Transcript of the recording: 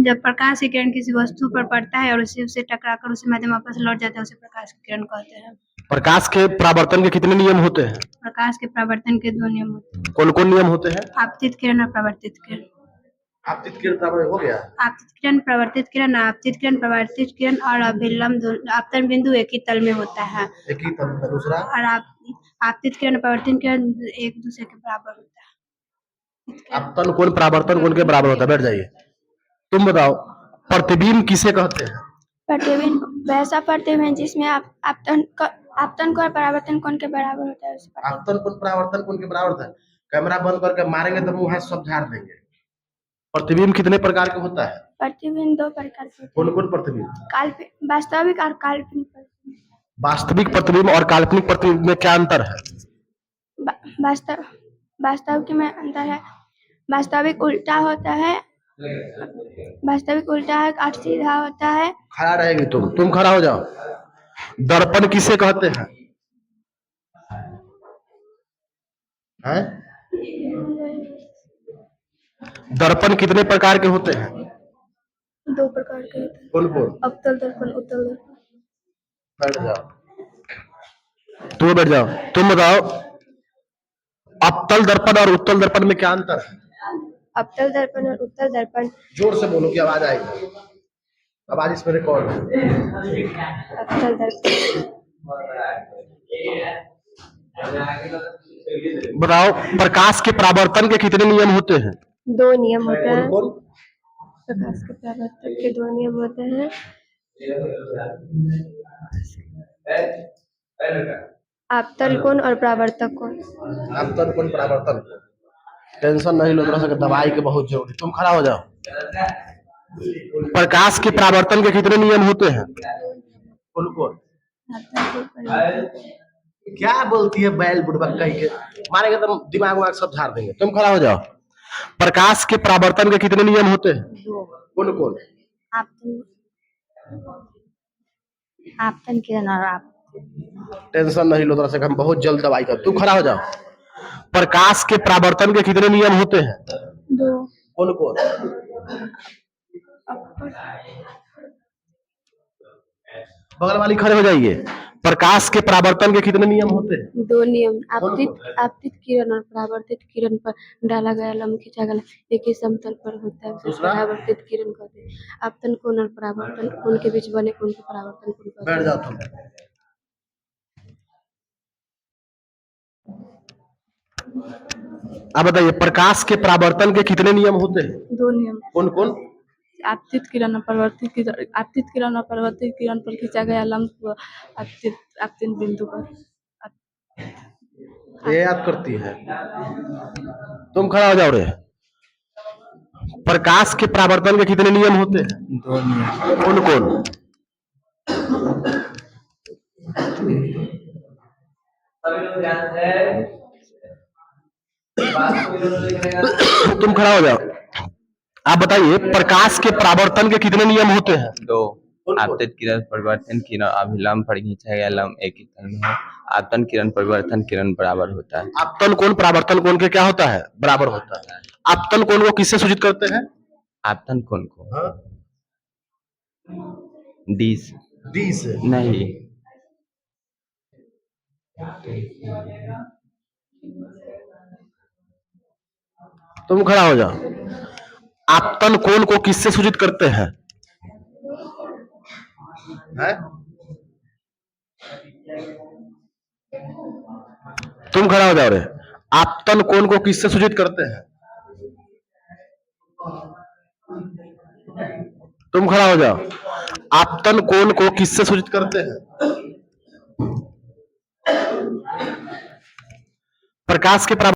जब प्रकाश की किरण किसी वस्तु पर पड़ता है और उससे टकराकर उसके माध्यम वापस लौट जाता है उसे प्रकाश की किरण कहते हैं। प्रकाश के परावर्तन के कितने नियम होते हैं? प्रकाश के परावर्तन के 2 नियम होते हैं। कौन कौन नियम होते हैं? आपतित किरण और परावर्तित किरण। आपतित किरण परावर्तन हो गया। आपतित किरण, परावर्तित किरण, आपतित किरण, परावर्तित किरण और अभिलंब आपतन बिंदु एक ही तल में होता है। एक ही तल में। दूसरा? और आपतित किरण और परावर्तित किरण एक दूसरे के बराबर होता है। आपतन कोण परावर्तन कोण के बराबर होता है। बैठ जाइए। तुम बताओ, प्रतिबिंब किसे कहते हैं? प्रतिबिंब वैसा प्रतिबिंब जिसमें आपतन कोण और परावर्तन कोण के बराबर होता है उसे आपतन कोण परावर्तन कोण के बराबर होता है। कैमरा बंद करके मारेंगे तो मुंह हाथ सब झाड़ देंगे। प्रतिबिंब कितने प्रकार के होता है? प्रतिबिंब 2 प्रकार के होते हैं। कौन कौन प्रतिबिंब? वास्तविक और काल्पनिक प्रतिबिंब। वास्तविक प्रतिबिंब और काल्पनिक प्रतिबिंब में क्या अंतर है? वास्तविक में अंतर है, वास्तविक उल्टा होता है, वास्तविक उल्टा है और सीधा होता है। खड़ा रहेगी तुम खड़ा हो जाओ। दर्पण किसे कहते हैं? हैं? दर्पण कितने प्रकार के होते हैं? 2 प्रकार के होते हैं। कौन कौन? अवतल दर्पण, उत्तल दर्पण। बैठ जाओ। तुम बैठ जाओ। तुम बताओ, अवतल दर्पण और उत्तल दर्पण में क्या अंतर है? अवतल दर्पण और उत्तल दर्पण। जोर से बोलो कि आवाज आएगी। आवाज इसमें रिकॉर्ड है। अवतल दर्पण। बताओ, प्रकाश के परावर्तन के कितने नियम होते हैं? 2 नियम होते हैं। कौन? प्रकाश के परावर्तन के 2 नियम होते हैं। आपतन कोण और परावर्तक कोण। आपतन कोण, परावर्तन कोण। टेंशन नहीं लो, थोड़ा सा दवाई के बहुत जरूरी। तुम खड़ा हो जाओ। प्रकाश के परावर्तन के कितने नियम होते हैं? कौन कौन? क्या बोलती है बैल बुड़बक कहीं के, मारेंगे तो दिमाग सब झाड़ देंगे। तुम खड़ा हो जाओ। प्रकाश के परावर्तन के कितने नियम होते हैं? 2। कौन कौन? आपतन किरण और टेंशन नहीं लो, थोड़ा सा हम बहुत जल्द दवाई कर। तू खड़ा हो जाओ। प्रकाश के परावर्तन के कितने नियम होते हैं? 2। कौन कौन? बगल वाली खड़े हो जाइए। प्रकाश के परावर्तन के कितने नियम होते हैं? 2 नियम। आपतित किरण और परावर्तित किरण पर डाला गया लंब खींचा गया एक ही समतल पर होता है उसे परावर्तित किरण कहते हैं। आपतन कोण और परावर्तन कोण के बीच बने कोण को परावर्तन कोण कहते हैं। बैठ जाओ तुम। अब बताइए, प्रकाश के परावर्तन के कितने नियम होते हैं? 2 नियम। कौन कौन? आपतित किरण और परावर्तित किरण पर खींचा गया लंब आपतित बिंदु पर। ये याद करती है। तुम खड़ा हो जाओ रे। प्रकाश के परावर्तन के कितने नियम होते हैं? 2 नियम। कौन कौन? तुम खड़ा हो जाओ। आप बताइए, प्रकाश के परावर्तन के कितने नियम होते हैं? 2। आपतित किरण परिवर्तन किरण अभिलंब पर खींचा गया लंब एक ही तल में है। आपतन किरण परिवर्तन किरण बराबर होता है। आपतन कोण परावर्तन कोण के क्या होता है? बराबर होता है। आपतन कोण को किससे सूचित करते हैं? आपतन कोण को हाँ? डी से नहीं। तुम खड़ा हो जाओ। आपतन कोण को किससे सूचित करते हैं? तुम खड़ा हो जाओ रे। आपतन कोण को किससे सूचित करते हैं? तुम खड़ा हो जाओ। आपतन कोण को किससे सूचित करते हैं? प्रकाश के